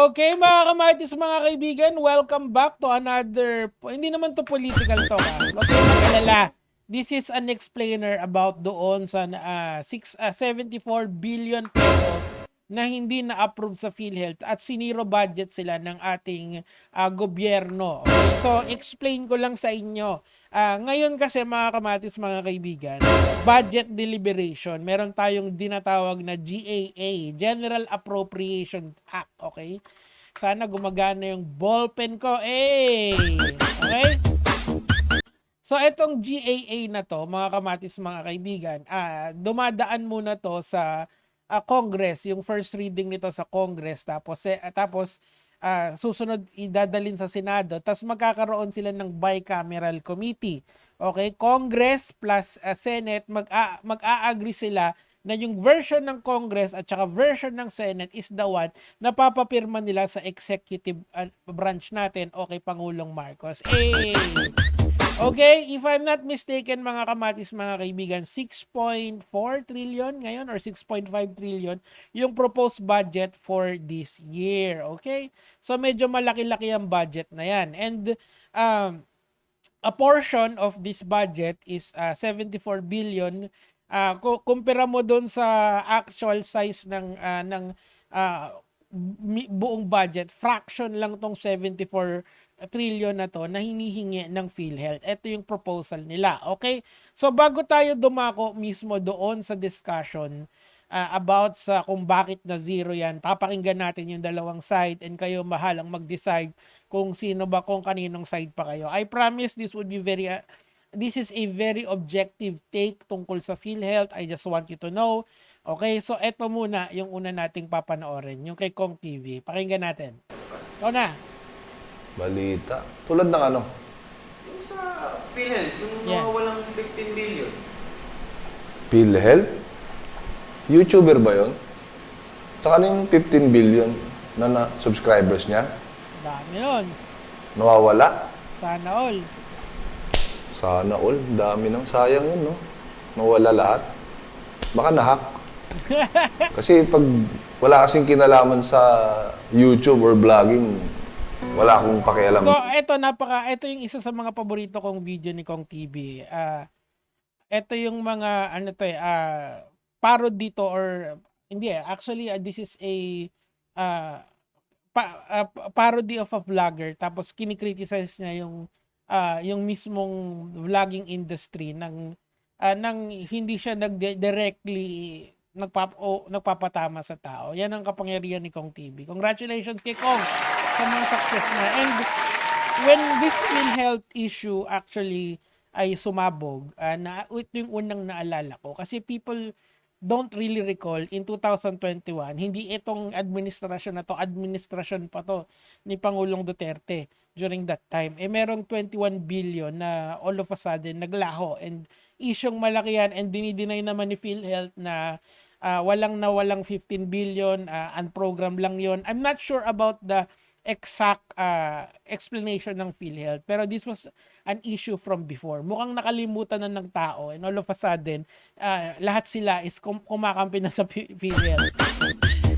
Okay, mga kamatis, mga kaibigan, welcome back to another, hindi naman to political talk. Huwag kayong mag-alala. This is an explainer about doon sa 74 billion pesos na hindi na-approve sa PhilHealth at siniro budget sila ng ating gobyerno. Okay? So, explain ko lang sa inyo. Ngayon kasi mga kamatis, mga kaibigan, budget deliberation, meron tayong dinatawag na GAA, General Appropriation Act, okay? Sana gumagana yung ballpen ko. Okay? So, itong GAA na to, mga kamatis, mga kaibigan, dumadaan muna to sa Congress, yung first reading nito sa Congress, tapos susunod idadalin sa Senado, tapos magkakaroon sila ng bicameral committee. Okay, Congress plus Senate, mag-a-agree sila na yung version ng Congress at saka version ng Senate is the one na papapirma nila sa executive branch natin, okay, Pangulong Marcos. Okay, if I'm not mistaken mga kamatis, mga kaibigan, 6.4 trillion ngayon or 6.5 trillion yung proposed budget for this year. Okay? So medyo malaki-laki ang budget na yan. And a portion of this budget is 74 billion. Kumpara mo doon sa actual size ng buong budget, fraction lang tong 74 trillion na to na hinihingi ng PhilHealth. Ito yung proposal nila. Okay? So bago tayo dumako mismo doon sa discussion about sa kung bakit na zero yan, papakinggan natin yung dalawang side and kayo mahalang mag-decide kung sino ba, kung kaninong side pa kayo. I promise this would be this is a very objective take tungkol sa PhilHealth. I just want you to know. Okay, so eto muna yung una nating papanoorin, yung kay Kong TV. Pakinggan natin. Ito na. Balita. Tulad ng ano? Yung sa PhilHealth, yung walang 15 billion. PhilHealth? YouTuber ba yun? Tsaka ano yung 15 billion na subscribers niya? Dami yun. Nawawala? Sana all. Sana all. Dami nang. Sayang yun, no? Nawala lahat. Baka nahack. Kasi pag wala kasing kinalaman sa YouTube or vlogging, wala akong pakialam. So, ito yung isa sa mga paborito kong video ni Kong TV. Ito yung mga, parody to or, hindi actually, this is a, parody of a vlogger. Tapos, kinikriticize niya yung mismong vlogging industry ng hindi siya directly nagpapatama sa tao. Yan ang kapangyarihan ni Kong TV. Congratulations kay Kong sa mga success na. And when this PhilHealth issue actually ay sumabog, ito yung unang naalala ko. Kasi people don't really recall, in 2021, hindi itong administrasyon na to, administrasyon pa to ni Pangulong Duterte during that time. Merong 21 billion na all of a sudden naglaho and isyong malaki yan and dinideny naman ni PhilHealth na walang 15 billion, unprogram lang yon. I'm not sure about the exact explanation ng PhilHealth, pero this was an issue from before. Mukhang nakalimutan na ng tao and all of a sudden, lahat sila is kumakampi na sa PhilHealth.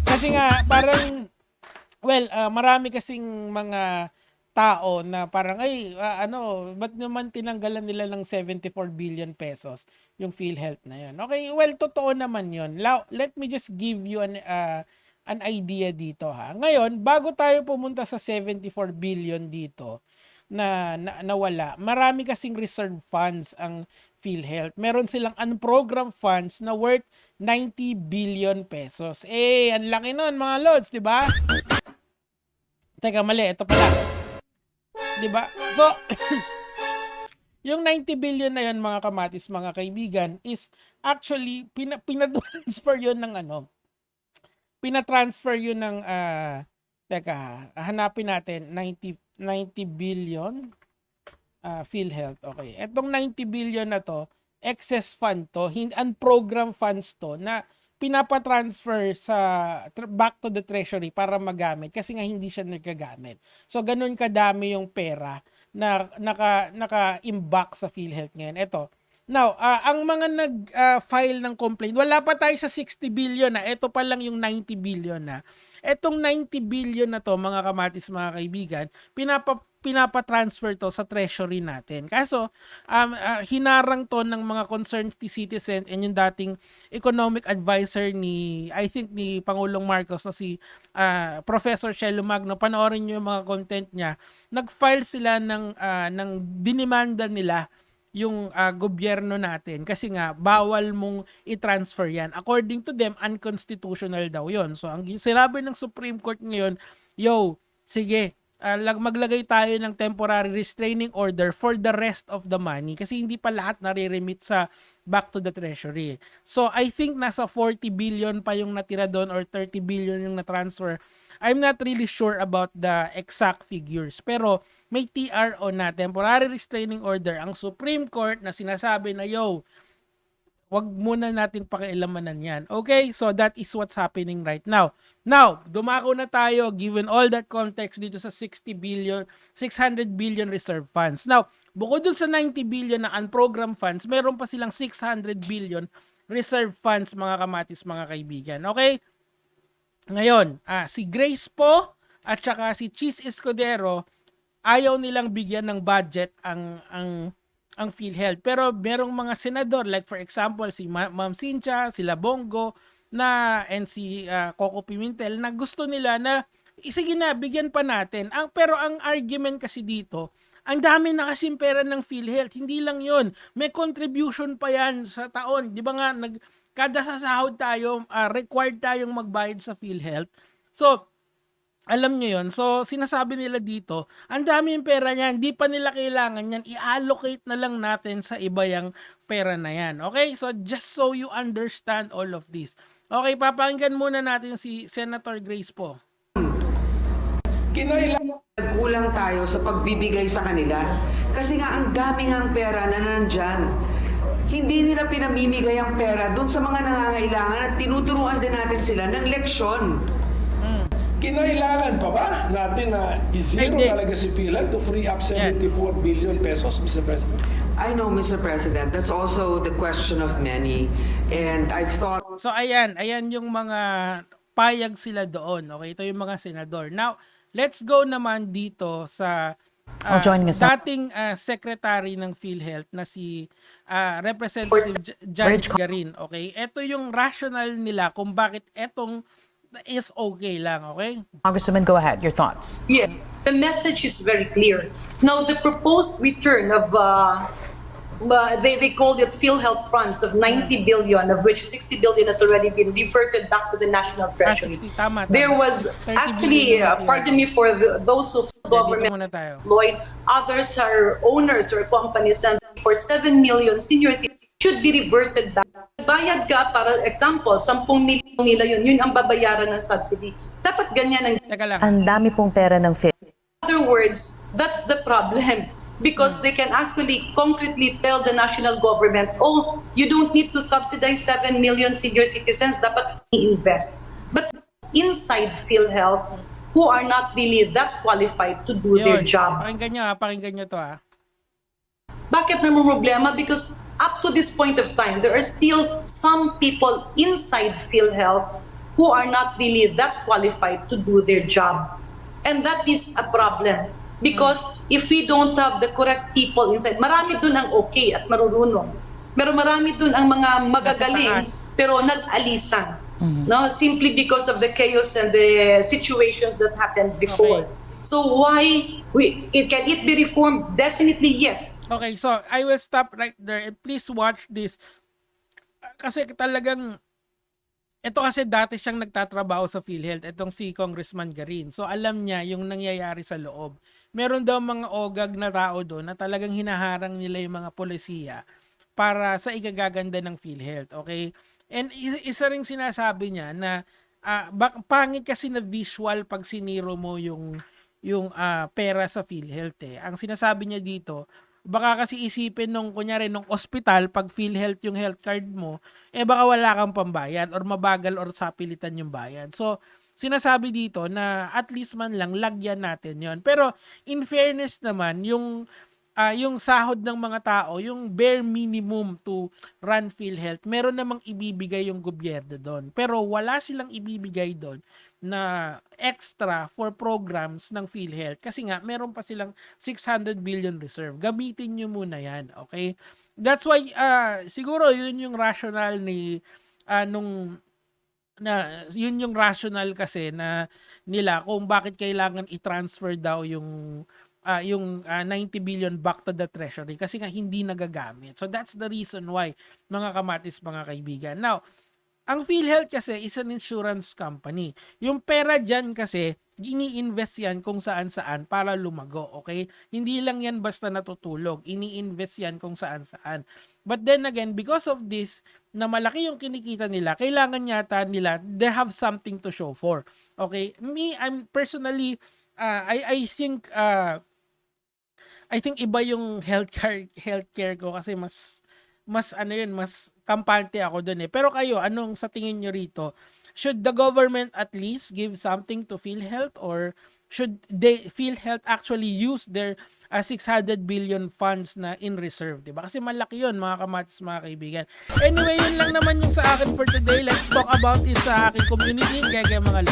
Kasi nga, parang, marami kasing mga tao na parang, ba't naman tinanggalan nila ng 74 billion pesos yung PhilHealth na yun? Okay, totoo naman yun. Let me just give you an idea dito ha. Ngayon, bago tayo pumunta sa 74 billion dito na nawala, marami kasing reserve funds ang PhilHealth. Meron silang unprogrammed funds na worth 90 billion pesos. Ang laki nun mga lods, di ba? Teka, mali. Ito pala. Di ba? So, yung 90 billion na yun mga kamatis, mga kaibigan, is actually pinatransfer yun ng pinatransfer yun ng hanapin natin 90 billion PhilHealth. Okay. Etong 90 billion na to, excess fund to, unprogrammed funds to na pinapatransfer back to the treasury para magamit kasi nga hindi siya nagagamit. So ganun kadami yung pera na naka-imbak sa PhilHealth ngayon. Ito. Now, ang mga nag-file ng complaint, wala pa tayo sa 60 billion na. Ito pa lang yung 90 billion na. Etong 90 billion na to, mga kamatis, mga kaibigan, pinapatransfer to sa treasury natin. Kaso, hinarang to ng mga concerned citizen and yung dating economic advisor I think ni Pangulong Marcos na si Professor Shelo Magno. Panoorin nyo yung mga content niya. Nag-file sila ng dinimanda nila yung gobyerno natin kasi nga bawal mong i-transfer yan. According to them, unconstitutional daw yon. So ang sinabi ng Supreme Court ngayon, sige, maglagay tayo ng temporary restraining order for the rest of the money kasi hindi pa lahat nare-remit sa back to the treasury. So I think nasa 40 billion pa yung natira doon or 30 billion yung na-transfer. I'm not really sure about the exact figures, pero may TRO na, temporary restraining order, ang Supreme Court na sinasabi na wag muna nating pakialamanan yan. Okay? So that is what's happening right now. Now, dumako na tayo given all that context dito sa 600 billion reserve funds. Now, bukod dun sa 90 billion na unprogrammed funds, meron pa silang 600 billion reserve funds, mga kamatis, mga kaibigan. Okay? Ngayon, si Grace po at saka si Cheese Escudero, ayaw nilang bigyan ng budget ang PhilHealth. Pero merong mga senador, like for example, si Ma'am Cynthia, sila Bongo, and si Coco Pimentel, na gusto nila na, sige na, bigyan pa natin. Pero ang argument kasi dito, ang dami na kasing pera ng PhilHealth. Hindi lang yon, may contribution pa yan sa taon. Di ba nga, kada sasahod tayo, required tayong magbayad sa PhilHealth. So, alam nyo yun. So, sinasabi nila dito, ang dami yung pera niyan, di pa nila kailangan yan, i-allocate na lang natin sa iba yung pera na yan. Okay? So, just so you understand all of this. Okay, papakinggan muna natin si Senator Grace po. Nagkulang tayo sa pagbibigay sa kanila kasi nga ang dami ngang pera na nandyan. Hindi nila pinamimigay ang pera doon sa mga nangangailangan at tinuturuan din natin sila ng leksyon. Kinailangan pa ba natin na i-zero talaga si PhilHealth to free up 74 billion pesos, Mr. President? I know, Mr. President, that's also the question of many. And I've thought... So ayan yung mga payag sila doon. Okay, ito yung mga senador. Now, let's go naman dito sa dating secretary ng PhilHealth na si Representative Janet Garin. Okay, ito yung rationale nila kung bakit etong is okay lang, okay? Congresswoman, go ahead. Your thoughts. Yeah, the message is very clear. Now, the proposed return of, they called it PhilHealth funds of 90 billion, of which 60 billion has already been reverted back to the National Treasury. 60, tama. There was actually, pardon me for those who government employed, others are owners or companies, and for 7 million senior citizens should be reverted back. Bayad ka, para example, 10 million nila yun ang babayaran ng subsidy. Dapat ganyan ang... Ang dami pong pera ng PhilHealth. In other words, that's the problem. Because they can actually concretely tell the national government, oh, you don't need to subsidize 7 million senior citizens, dapat invest. But inside PhilHealth, who are not really that qualified to do their job. Pakinggan nyo to . Bakit naman problema? Because up to this point of time, there are still some people inside PhilHealth who are not really that qualified to do their job. And that is a problem. Because if we don't have the correct people inside, marami dun ang okay at marunong. Pero marami dun ang mga magagaling pero nag-alisan. No? Simply because of the chaos and the situations that happened before. Okay. So why can it be reformed? Definitely yes. Okay, so I will stop right there and please watch this. Kasi talagang ito kasi dati siyang nagtatrabaho sa PhilHealth, itong si Congressman Garin. So alam niya yung nangyayari sa loob. Meron daw mga ogag na tao doon na talagang hinaharang nila yung mga polisiya para sa ikagaganda ng PhilHealth, okay? And isa ring sinasabi niya na pangit kasi na visual pag siniro mo yung pera sa PhilHealth . Ang sinasabi niya dito, baka kasi isipin nung kunyari nung ospital, pag PhilHealth yung health card mo, baka wala kang pambayad or mabagal or sapilitan yung bayad. So, sinasabi dito na at least man lang lagyan natin yon. Pero in fairness naman, yung sahod ng mga tao, yung bare minimum to run PhilHealth, meron namang ibibigay yung gobyerno doon. Pero wala silang ibibigay doon na extra for programs ng PhilHealth kasi nga meron pa silang 600 billion reserve. Gamitin nyo muna yan, okay? That's why siguro yun yung rationale ni yun yung rationale kasi na nila kung bakit kailangan i-transfer daw yung 90 billion back to the treasury kasi nga hindi nagagamit. So that's the reason why, mga kamatis, mga kaibigan. Now, ang PhilHealth kasi is an insurance company. Yung pera dyan kasi, ini-invest yan kung saan-saan para lumago, okay? Hindi lang yan basta natutulog. Ini-invest yan kung saan-saan. But then again, because of this, na malaki yung kinikita nila, kailangan yata nila, they have something to show for. Okay? Me, I'm personally, I think iba yung healthcare ko kasi mas kampante ako dun eh. Pero kayo, anong sa tingin nyo rito? Should the government at least give something to PhilHealth or should PhilHealth actually use their 600 billion funds na in reserve, diba? Kasi malaki yun, mga kamatis, mga kaibigan. Anyway, yun lang naman yung sa akin for today. Let's talk about it sa aking community. Kaya mga